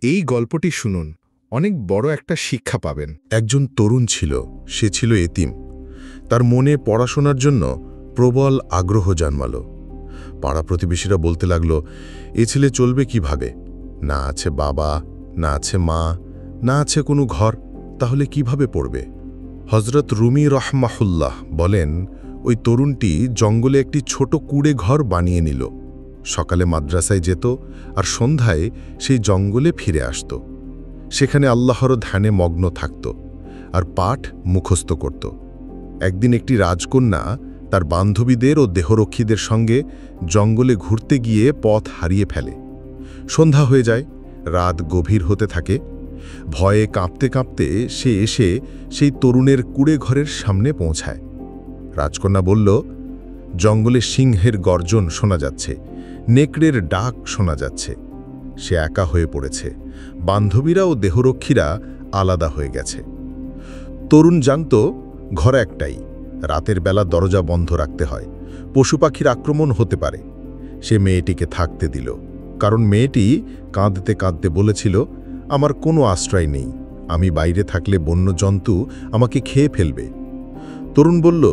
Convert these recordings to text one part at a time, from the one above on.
এই গল্পটি শুনুন, অনেক বড় একটা শিক্ষা পাবেন। একজন তরুণ ছিল, সে ছিল এতিম। তার মনে পড়াশোনার জন্য প্রবল আগ্রহ জন্মাল। পাড়া প্রতিবেশীরা বলতে লাগল, এ ছেলে চলবে কিভাবে? না আছে বাবা, না আছে মা, না আছে কোনো ঘর, তাহলে কিভাবে পড়বে? হজরত রুমি রহমাহুল্লাহ বলেন, ওই তরুণটি জঙ্গলে একটি ছোট কুড়ে ঘর বানিয়ে নিল। সকালে মাদ্রাসায় যেত আর সন্ধ্যায় সেই জঙ্গলে ফিরে আসত। সেখানে আল্লাহর ধ্যানে মগ্ন থাকত আর পাঠ মুখস্থ করত। একদিন একটি রাজকন্যা তার বান্ধবীদের ও দেহরক্ষীদের সঙ্গে জঙ্গলে ঘুরতে গিয়ে পথ হারিয়ে ফেলে। সন্ধ্যা হয়ে যায়, রাত গভীর হতে থাকে। ভয়ে কাঁপতে কাঁপতে সে এসে সেই তরুণের কুড়ে ঘরের সামনে পৌঁছায়। রাজকন্যা বলল, জঙ্গলে সিংহের গর্জন শোনা যাচ্ছে, নেকড়ের ডাক শোনা যাচ্ছে। সে একা হয়ে পড়েছে, বান্ধবীরা ও দেহরক্ষীরা আলাদা হয়ে গেছে। তরুণ জানত ঘর একটাই, রাতের বেলা দরজা বন্ধ রাখতে হয়, পশু পাখির আক্রমণ হতে পারে। সে মেয়েটিকে থাকতে দিল, কারণ মেয়েটি কাঁদতে কাঁদতে বলেছিল, আমার কোনো আশ্রয় নেই, আমি বাইরে থাকলে বন্য জন্তু আমাকে খেয়ে ফেলবে। তরুণ বলল,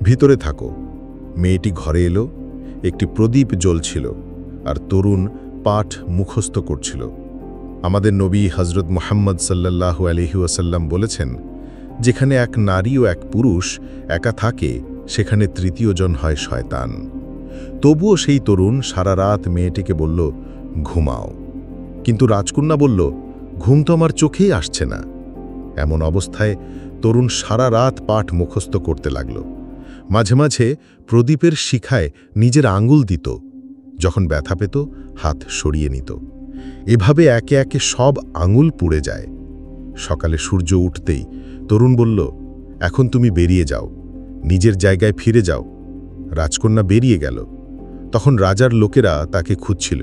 ভিতরে থাকো। মেয়েটি ঘরে এলো, একটি প্রদীপ জ্বলছিল আর তরুণ পাঠ মুখস্থ করছিল। আমাদের নবী হজরত মুহাম্মদ সাল্লাল্লাহু আলাইহি ওয়াসাল্লাম বলেছেন, যেখানে এক নারী ও এক পুরুষ একা থাকে, সেখানে তৃতীয় জন হয় শয়তান। তবুও সেই তরুণ সারা রাত মেয়েটিকে বলল, ঘুমাও। কিন্তু রাজকন্যা বলল, ঘুম তো আমার চোখেই আসছে না। এমন অবস্থায় তরুণ সারা রাত পাঠ মুখস্থ করতে লাগল। মাঝে মাঝে প্রদীপের শিখায় নিজের আঙুল দিত, যখন ব্যথা পেত হাত সরিয়ে নিত। এভাবে একে একে সব আঙুল পুড়ে যায়। সকালে সূর্য উঠতেই তরুণ বলল, এখন তুমি বেরিয়ে যাও, নিজের জায়গায় ফিরে যাও। রাজকন্যা বেরিয়ে গেল। তখন রাজার লোকেরা তাকে খুঁজছিল।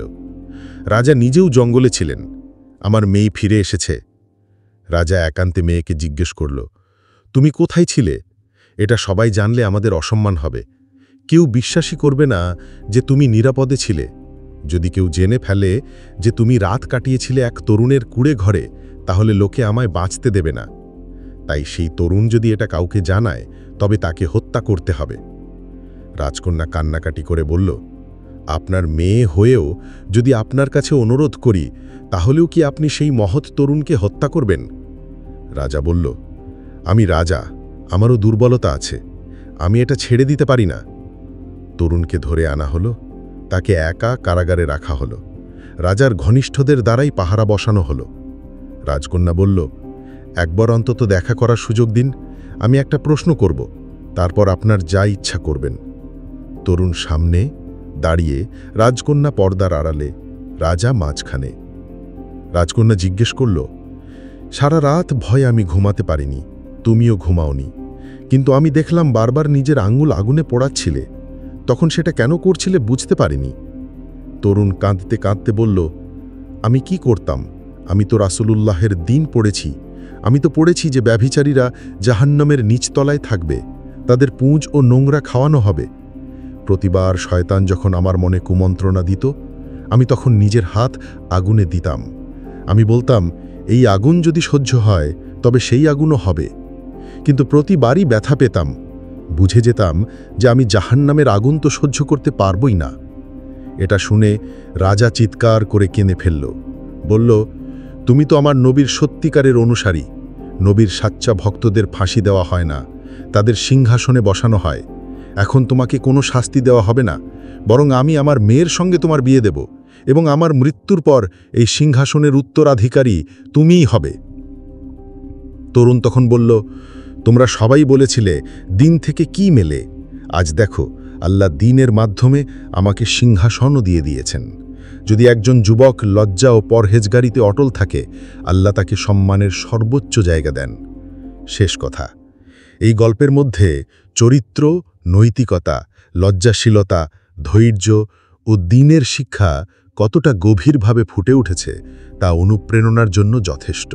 রাজা নিজেও জঙ্গলে ছিলেন। আমার মেয়ে ফিরে এসেছে। রাজা একান্তে মেয়েকে জিজ্ঞেস করল, তুমি কোথায় ছিলে? এটা সবাই জানলে আমাদের অসম্মান হবে। কেউ বিশ্বাসই করবে না যে তুমি নিরাপদে ছিলে। যদি কেউ জেনে ফেলে যে তুমি রাত কাটিয়েছিলে এক তরুণের কুড়ে ঘরে, তাহলে লোকে আমায় বাঁচতে দেবে না। তাই সেই তরুণ যদি এটা কাউকে জানায়, তবে তাকে হত্যা করতে হবে। রাজকন্যা কান্নাকাটি করে বলল, আপনার মেয়ে হয়েও যদি আপনার কাছে অনুরোধ করি, তাহলেও কি আপনি সেই মহৎ তরুণকে হত্যা করবেন? রাজা বলল, আমি রাজা, আমারও দুর্বলতা আছে, আমি এটা ছেড়ে দিতে পারি না। তরুণকে ধরে আনা হলো, তাকে একা কারাগারে রাখা হলো। রাজার ঘনিষ্ঠদের দ্বারাই পাহারা বসানো হলো। রাজকন্যা বলল, একবার অন্তত দেখা করার সুযোগ দিন, আমি একটা প্রশ্ন করব, তারপর আপনার যা ইচ্ছা করবেন। তরুণ সামনে দাঁড়িয়ে, রাজকন্যা পর্দার আড়ালে, রাজা মাঝখানে। রাজকন্যা জিজ্ঞেস করল, সারা রাত ভয়ে আমি ঘুমাতে পারিনি, তুমিও ঘুমাওনি, কিন্তু আমি দেখলাম বারবার নিজের আঙুল আগুনে পোড়াচ্ছিলে, তখন সেটা কেন করছিলে বুঝতে পারিনি। তরুণ কাঁদতে কাঁদতে বলল, আমি কি করতাম? আমি তো রাসূলুল্লাহের দ্বীন পড়েছি। আমি তো পড়েছি যে ব্যভিচারীরা জাহান্নামের নিচতলায় থাকবে, তাদের পুঁজ ও নোংরা খাওয়ানো হবে। প্রতিবার শয়তান যখন আমার মনে কুমন্ত্রণা দিত, আমি তখন নিজের হাত আগুনে দিতাম। আমি বলতাম, এই আগুন যদি সহ্য হয়, তবে সেই আগুনও হবে। কিন্তু প্রতিবারই ব্যথা পেতাম। বুঝে যেতাম যে আমি জাহান্নামের আগুন তো সহ্য করতে পারবই না। এটা শুনে রাজা চিৎকার করে কেঁদে ফেলল, বলল, তুমি তো আমার নবীর সত্যিকারের অনুসারী। নবীর সাচ্চা ভক্তদের ফাঁসি দেওয়া হয় না, তাদের সিংহাসনে বসানো হয়। এখন তোমাকে কোনো শাস্তি দেওয়া হবে না, বরং আমি আমার মেয়ের সঙ্গে তোমার বিয়ে দেব, এবং আমার মৃত্যুর পর এই সিংহাসনের উত্তরাধিকারী তুমিই হবে। তরুণ তখন বলল, তোমরা সবাই বলেছিলে দিন থেকে কি মেলে? আজ দেখো, আল্লাহ দ্বীনের মাধ্যমে আমাকে সিংহাসনও দিয়ে দিয়েছেন। যদি একজন যুবক লজ্জা ও পরহেজগারিতে অটল থাকে, আল্লাহ তাকে সম্মানের সর্বোচ্চ জায়গা দেন। শেষ কথা, এই গল্পের মধ্যে চরিত্র, নৈতিকতা, লজ্জাশীলতা, ধৈর্য ও দ্বীনের শিক্ষা কতটা গভীরভাবে ফুটে উঠেছে তা অনুপ্রেরণার জন্য যথেষ্ট।